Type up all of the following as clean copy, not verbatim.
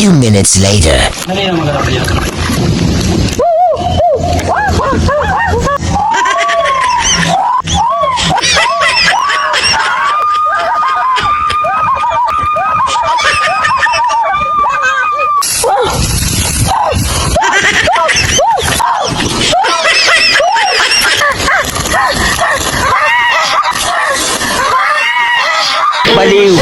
Few minutes later. Baliw.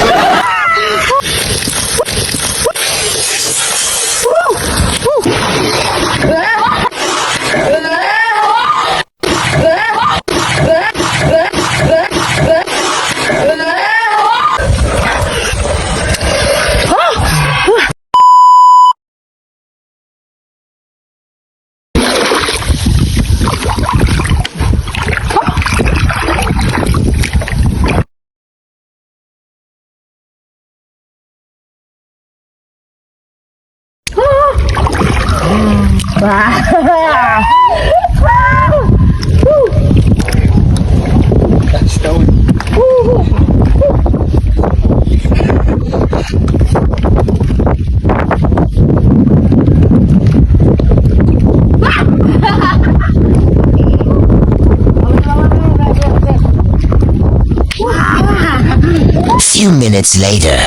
Few minutes later.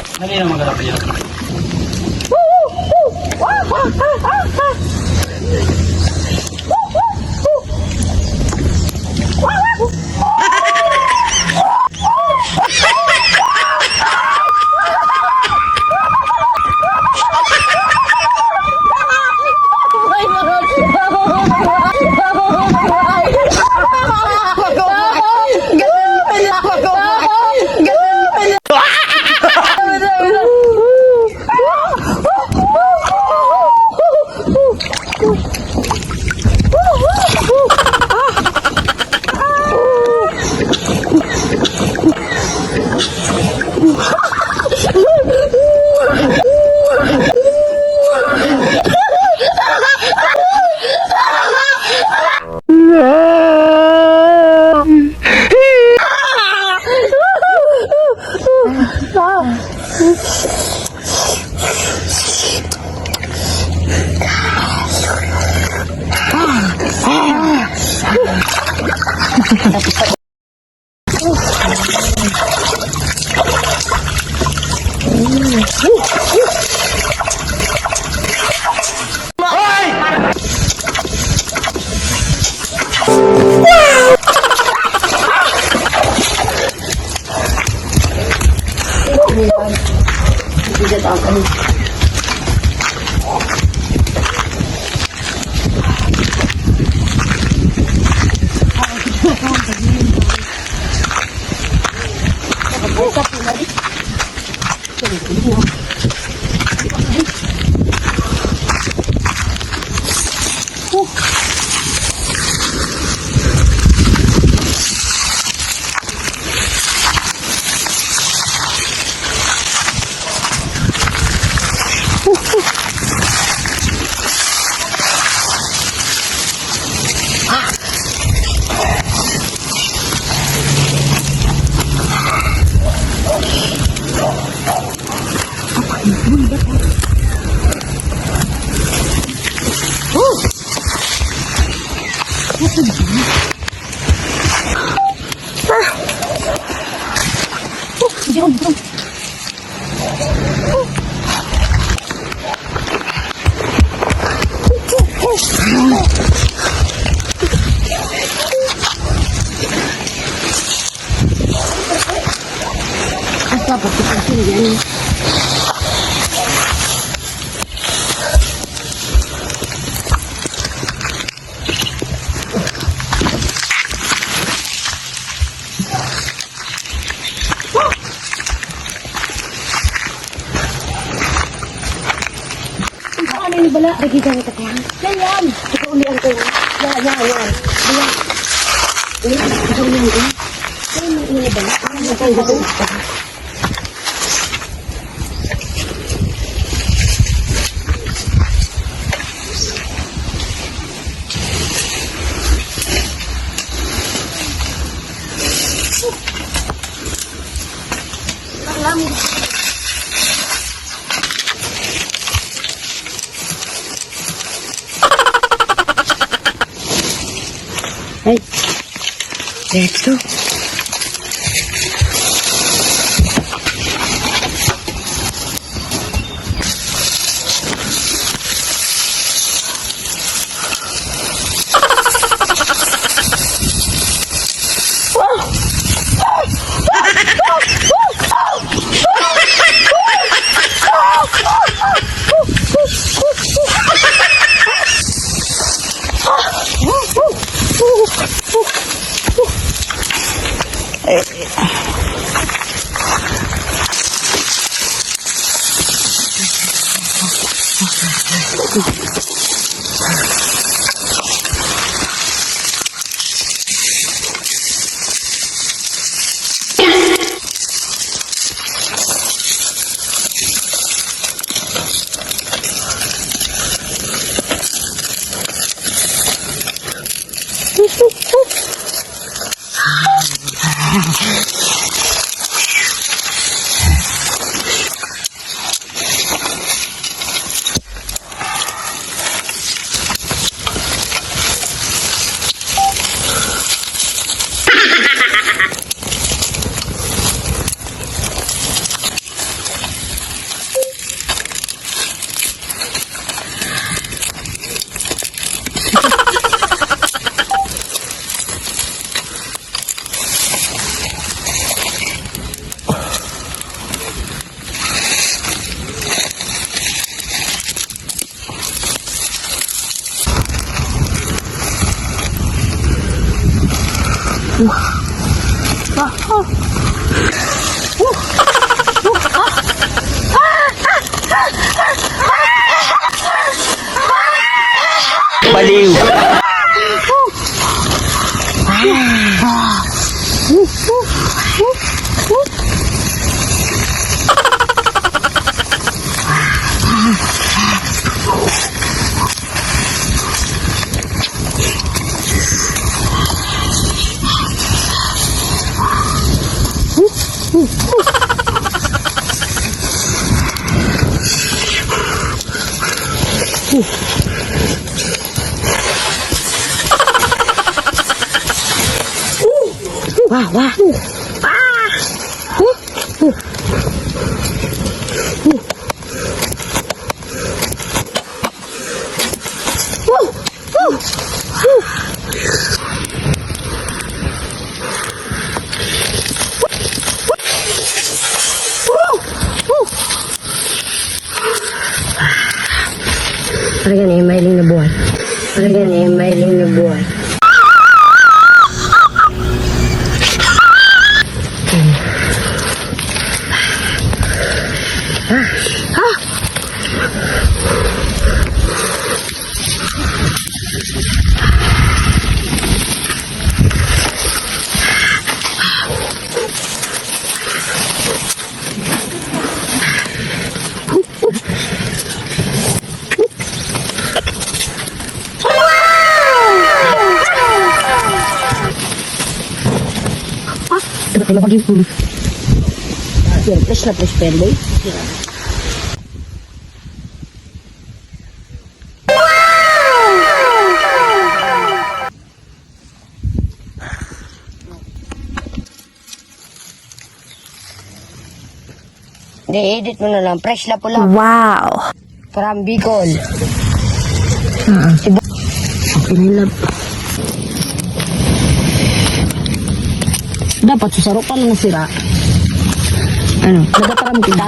Wala, lagi kami katang. Yan. Ito ulian ko. Yan. Yan. Ito ulian ko. Yan, may ba? Ito. Ay. Let's go. Baliw! Wah, wah. Talaga na yung mailing na buhay. Talaga na yung mailing na buhay. Kalau pagi pun. Ya, plus na plus pendek. Di-edit mo na lang. Fresh na pula. Wow. From Bicol. Okay na lab. Dapat susarupan na nasira. Ano? Nagataram kita.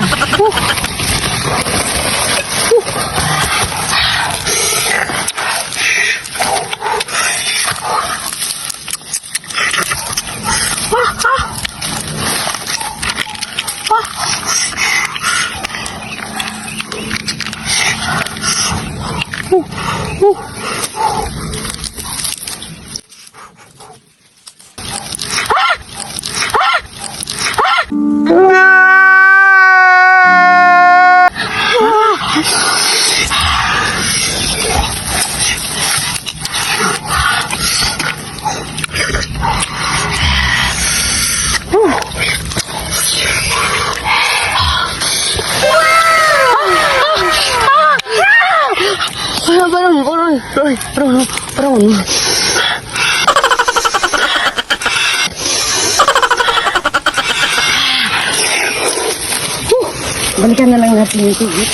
Parang. Balikan na lang natin yung tubig.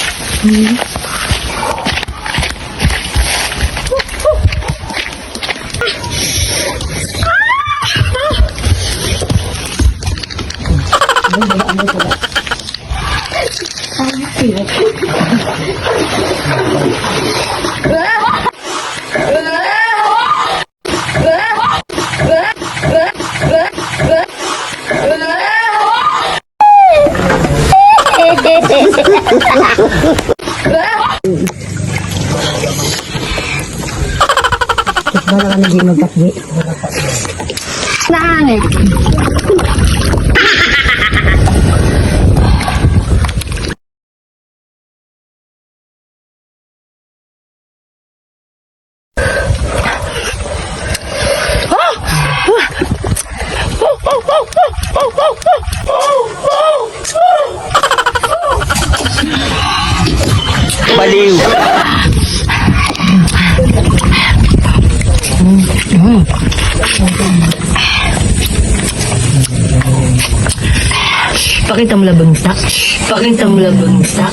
Bala ka naging magkakbi. Naanit. Baliw. Pakita mo lang bangsa. Pakita mo lang bangsa.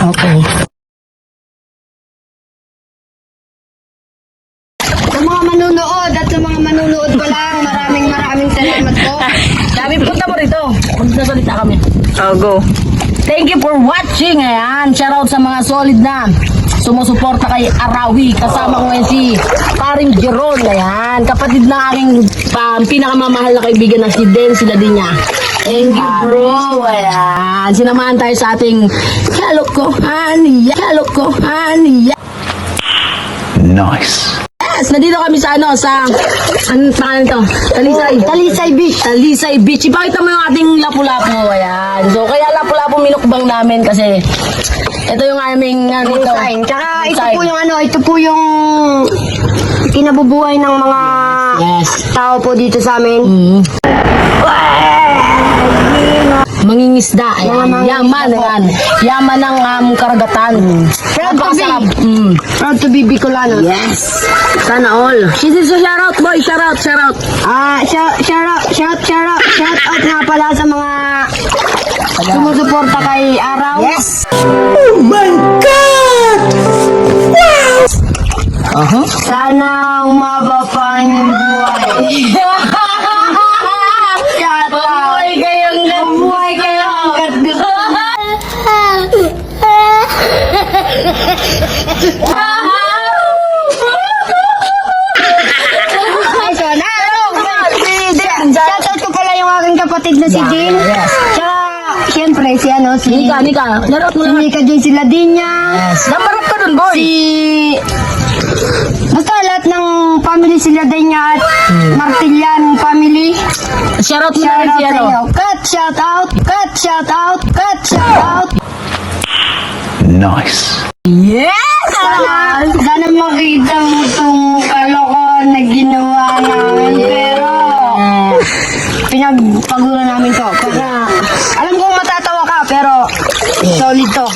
Okay. Sa mga manunood at sa mga manunood pa lang, maraming salamat po. Sabi, punta mo rito. Magsasalita kami. Oh, go. Thank you for watching. Ayan, shoutout sa mga solid na sumusuporta kay Arawi. Kasama ko ngayon si Paring Jeron. Ayan, kapatid na aking pinakamamahal na kaibigan na si Den, sila din niya. Thank you, bro. Ayan, sinamahan tayo sa ating kalokohan. Kalokohan. Nice. Yes, nandito kami sa anong pangalan to? Talisay Beach. Talisay Beach. Ipakita mo yung ating lapu-lapu. Ayan. So, kaya lapu-lapu minukbang namin kasi ito yung aming dito. Tsaka ito po yung kinabubuhay ng mga tao po dito sa amin. Mangingisda. Ayan. Yaman. Ayan. Yaman ng karagatan. Napakasarap. Proud to be Bicolano. Yes. Sana all. She's a shoutout, boy. Shoutout. Shout out nga pala sa mga sumusuporta kay Araw. Yes. Oh my God! Wow! Sana umaba pa ang buhay. Mabuhay kayong Buhay kayo hanggat gusto. Shoutout ko pala yung aking kapatid na si Jean. Yes. Tsaka, siyempre, si Nika. Larot mo si lang. Mika Jean, sila din niya. Yes. Namarap ka dun, boy. Basta lahat ng family sila din niya at Martillan family. Shoutout mo na Shout rin out si sa ano. inyo. Cut shout out. Nice. Yes! Sana makita mo itong kalokohan na ginawa namin. Pero, pinagpagulo namin to. Para, alam kong matatawa ka, pero, solid to.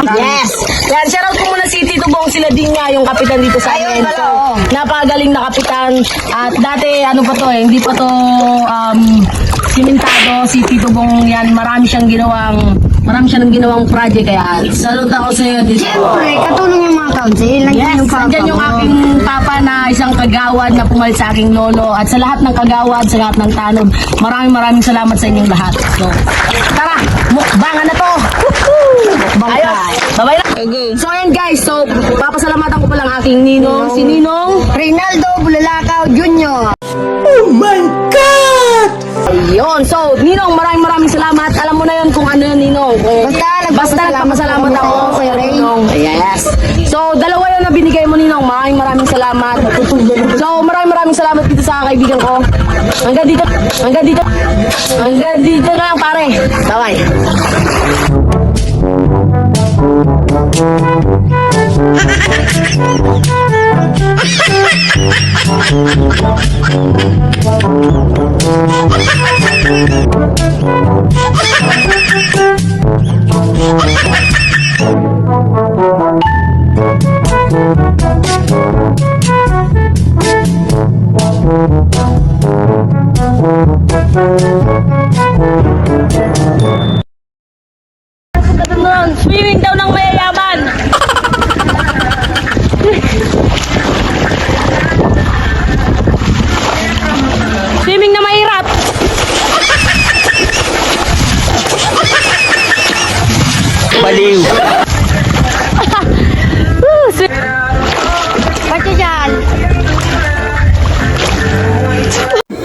Yes! Yan, shoutout ko muna si Tito Bong, sila din nga yung kapitan dito sa amin. Ayun pala, So, oh. napakagaling na kapitan. At dati, ano pa to hindi pa to simentado. Si Tito Bong yan, marami siyang ginawang project. Kaya, salute ako sa iyo, Tito Bong. Siyempre, katulong yung mga council. Yes, andyan yung aking papa na isang kagawad na pumalit sa aking lolo. At sa lahat ng kagawad, sa lahat ng tanod, maraming salamat sa inyong lahat. So, tara, mukbangan na to! Ayos! Babay na! So, ayan guys. So, papasalamatan ko pa lang aking ninong. Si Ninong. Rinaldo Bulalakaw Jr. Oh my God! Yun. So, Ninong, maraming salamat. Alam mo na yun kung ano yun, Ninong. Basta nagpapasalamat ako. Kuya Ray. Ninong. Yes. So, dalawa yun na binigay mo, Ninong. Maraming salamat. So, maraming salamat dito sa kaibigan ko. Hanggang dito na lang, pare. Bye-bye. Swimming daw ng mayayaman. Swimming na mahirap. Baliw. Pati dyan.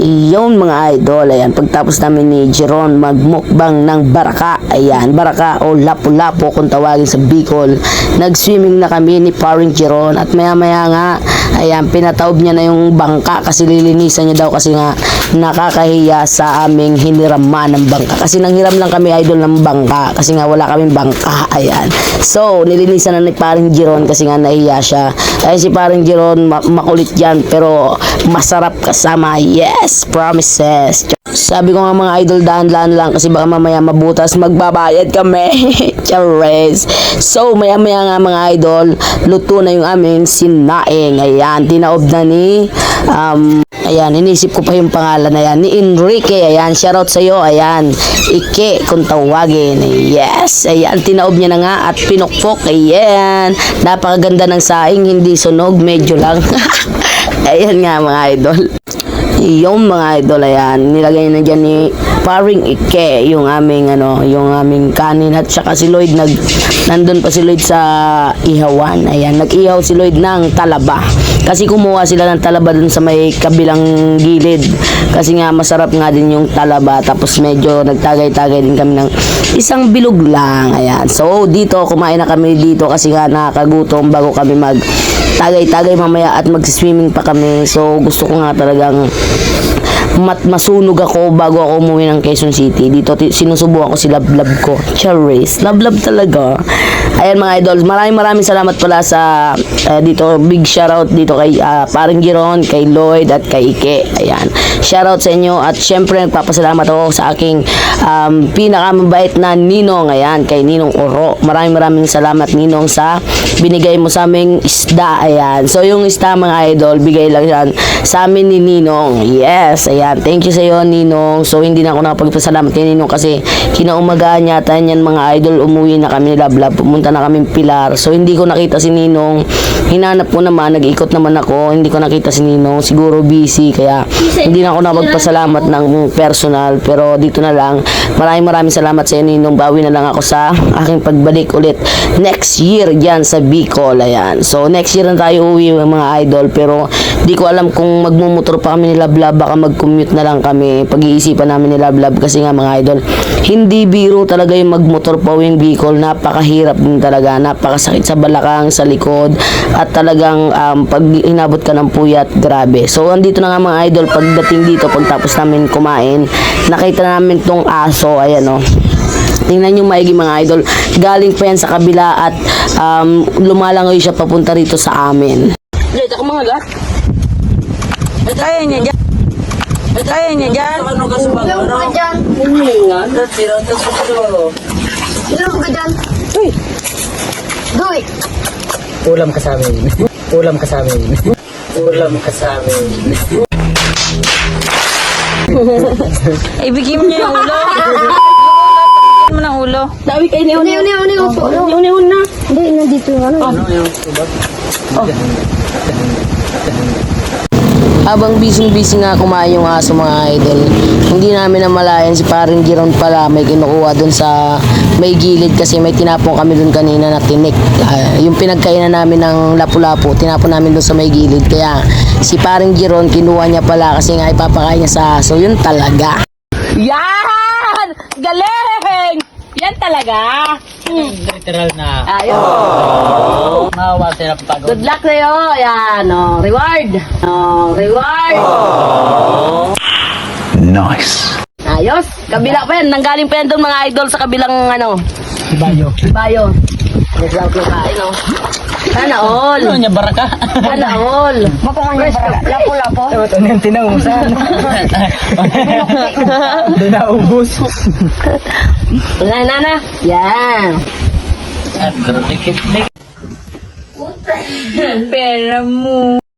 Iyon mga idol, ayan, pagtapos namin ni Jeron magmukbang ng baraka, ayan, baraka o lapu-lapu kung tawagin sa Bicol, nag-swimming na kami ni paring Jeron at maya-maya nga, ayan, pinataob niya na yung bangka kasi lilinisan niya daw kasi nga nakakahiya sa aming hiniraman ng bangka kasi nanghiram lang kami idol ng bangka kasi nga wala kaming bangka, ayan. So, nilinisan na ni paring Jeron kasi nga nahiya siya. Ay si paring Jeron makulit yan pero masarap kasama, yes, promises. Sabi ko nga mga idol, dahan-dahan lang kasi baka mamaya mabutas magbabayad kami. Chares. So maya-maya nga mga idol, luto na yung aming sinaing. Ayan, tinaob na ni ayan, inisip ko pa yung pangalan na yan, ni Enrique. Ayan, shoutout sa'yo. Ayan, Ike kung tawagin. Yes, ayan, tinaob niya na nga at pinukpok. Ayan, napakaganda ng saing, hindi sunog, medyo lang. Ayan nga mga idol. Yung mga idol, ayan, nilagay na dyan ni paring Ike yung aming yung aming kanin at saka si Lloyd nandun pa si Lloyd sa ihawan. Ayan, nag-ihaw si Lloyd ng talaba kasi kumuha sila ng talaba dun sa may kabilang gilid kasi nga masarap nga din yung talaba tapos medyo nagtagay-tagay din kami ng isang bilog lang. Ayan, so dito kumain na kami dito kasi nga nakakagutom bago kami mag tagay-tagay mamaya at mag-swimming pa kami. So gusto ko nga talagang masunog ako bago ako umuwi ng Quezon City. Dito sinusubukan ko si Lablab ko. Charis, Lablab talaga. Ayan mga idol, maraming salamat pala sa dito, big shoutout dito kay paring Jeron, kay Lloyd at kay Ike. Ayan, shoutout sa inyo at syempre nagpapasalamat ako sa aking pinakamabait na ninong. Ayan, kay Ninong Oro. Maraming salamat Ninong sa binigay mo sa aming isda. Ayan, so yung isda mga idol, bigay lang yan sa amin ni Ninong. Yes, ayan, thank you sa iyo Ninong. So hindi na ako nakapagpasalamat kay Ninong kasi kinaumagaan yata yan mga idol, umuwi na kami ni Lablab, pumunta na kami Pilar. So hindi ko nakita si Ninong, hinanap ko naman, nag-ikot naman ako, hindi ko nakita si Ninong, siguro busy kaya hindi na ako nakapagpasalamat ng personal. Pero dito na lang, maraming salamat sa iyo Ninong, bawi na lang ako sa aking pagbalik ulit next year dyan sa Bicol. Ayan, so next year na tayo uwi mga idol, pero di ko alam kung magmumotor pa kami ni Lablab, baka mag-commute na lang kami. Pag-iisipan namin ni Lablab kasi nga mga idol, hindi biro talaga yung magmotor pa uwing Bicol. Napakahirap din talaga, napakasakit sa balakang, sa likod at talagang pag inabot ka ng puyat, grabe. So andito na nga mga idol, pagdating dito, pagtapos namin kumain, nakita namin tong aso. Ayan o, tingnan nyo maigi mga idol, galing pa yan sa kabila at lumalangoy siya papunta rito sa amin. Ulit ako mga gat. Kaya niya dyan. Kaya niya dyan. Ilang ka dyan? Ilang ka dyan? Uy, Doy! ulam ka sa amin. Ulam ka sa amin. Ulam ka sa amin. Ibigay mo niya yung ulo. Ibigay mo ng ulo. Dami kayo ni Uni, upo. Yung na. Hindi, nandito yung ano. Habang busy nga kumain yung aso mga idol, hindi namin namalayan si paring Jeron pala may kinukuha dun sa may gilid kasi may tinapon kami dun kanina na tinik. Yung pinagkainan namin ng lapu-lapu, tinapon namin dun sa may gilid. Kaya si paring Jeron kinuha niya pala kasi nga ipapakain niya sa aso. Yun talaga. Yan! Galing! Yan talaga. Literal na. Ayun. Mawa sila pagod. Good luck sa'yo. Yan, oh, reward. Oh, reward. Nice. Ayos. Kabila pa yan. Nanggaling pa yan doon mga idol sa kabilang ano. Bayo. Bayo. Nagsaw ko kain, oh. Sana all. Ano niya baraka? Sana all. Mapungan niya para lapo-lapo. Ito yung tinangusan. Doon na ubus. Wala na. Yan. At dikit-dikit. Pera mo.